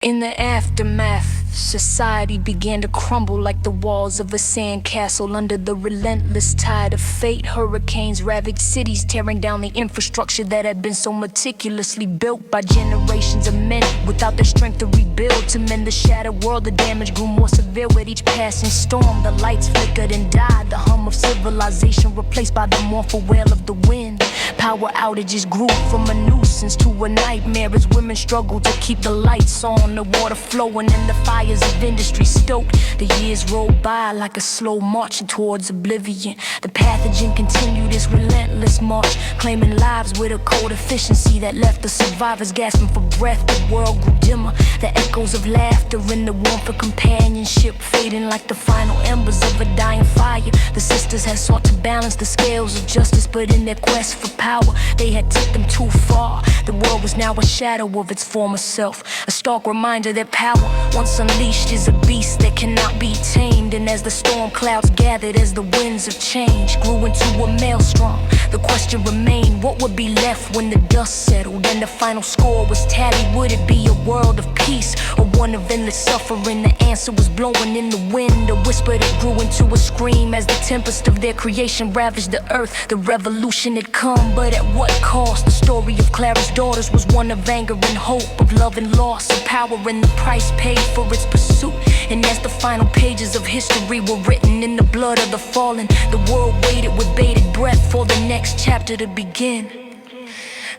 In the aftermath, society began to crumble like the walls of a sandcastle under the relentless tide of fate. Hurricanes ravaged cities, tearing down the infrastructure that had been so meticulously built by generations of men without the strength to rebuild. To mend the shattered world, the damage grew more severe with each passing storm. The lights flickered and died, the hum of civilization replaced by the mournful wail of the wind. Power outages grew from a nuisance to a nightmare as women struggled to keep the lights on, the water flowing and the fires of industry stoked. The years rolled by like a slow marching towards oblivion. The pathogen continued its relentless march, claiming lives with a cold efficiency that left the survivors gasping for breath. The world grew dimmer, the echoes of laughter and the warmth of companionship fading like the final embers of a dying fire. The sisters had sought to balance the scales of justice, but in their quest for power, they had took them too far. The world was now a shadow of its former self, a stark reminder that power, once unleashed, is a beast that cannot be tamed. And as the storm clouds gathered, as the winds of change grew into a maelstrom, the question remained, what would be left when the dust settled and the final score was tallied? Would it be a world of peace or one of endless suffering? The answer was blowing in the wind, a whisper that grew into a scream as the tempest of their creation ravaged the earth. The revolution had come, but at what cost? The story of Clara's daughters was one of anger and hope, of love and loss, of power and the price paid for its pursuit. And as the final pages of history were written in the blood of the fallen, the world waited with bated breath for the next chapter to begin.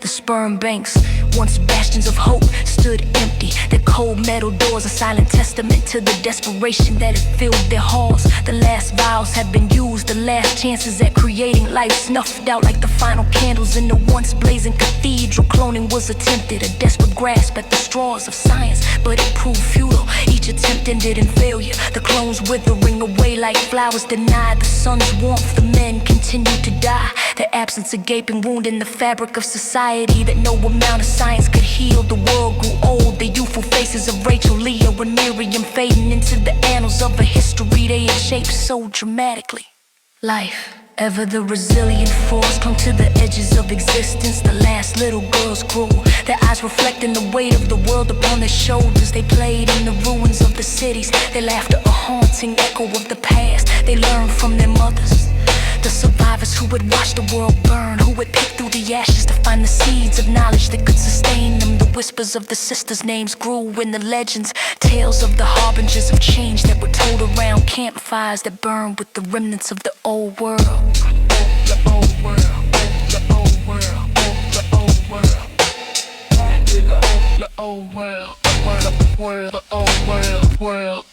The sperm banks, once bastions of hope, stood empty. Their cold metal doors a silent testament to the desperation that had filled their halls. The last vows had been used, the last chances at creating life snuffed out like the final candles in the once blazing cathedral. Cloning was attempted, a desperate grasp at the straws of science, but it proved futile. Each attempt ended in failure, the clones withering away like flowers denied the sun's warmth. The men continued to die, their absence a gaping wound in the fabric of society that no amount of science could heal. The world grew old, the youthful faces of Rachel, Leah, and Miriam fading into the annals of a history they had shaped so dramatically. Life, ever the resilient force, clung to the edges of existence. The last little girls grew, their eyes reflecting the weight of the world upon their shoulders. They played in the ruins of the cities, their laughter a haunting echo of the past. They learned from their mothers, the survivors who had watched the world burn, who had picked through the ashes to find the seeds of knowledge that could sustain them. The whispers of the sisters' names grew in the legends, tales of the harbingers of change that were told around campfires that burned with the remnants of the old world. The old world, the old world, the old world, the old world, the old world, the old world.